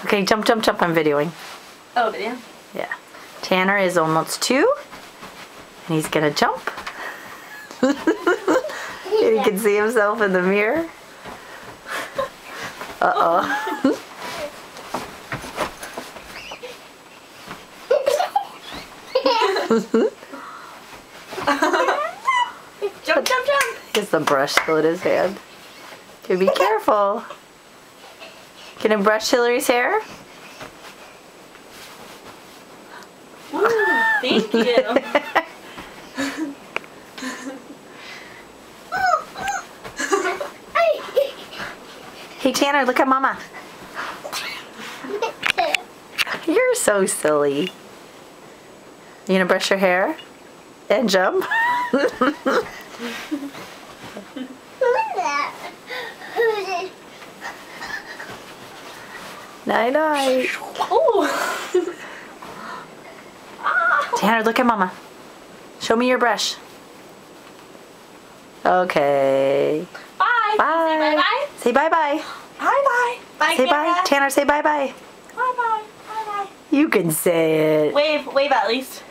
Okay, jump, jump, jump. I'm videoing. Oh, video? Yeah. Tanner is almost 2. And he's going to jump. And he can see himself in the mirror. Uh-oh. Jump, jump, jump. He has the brush still in his hand. Okay, be careful. Can I brush Hillary's hair? Ooh, thank you. Hey Tanner, look at Mama. You're so silly. You gonna brush your hair and jump? Night night. Ooh. Tanner, look at Mama. Show me your brush. Okay. Bye. Bye. Say bye-bye. Say bye-bye. Bye-bye. Bye, Say bye. camera. Tanner, say bye-bye. Bye-bye. Bye-bye. You can say it. Wave at least.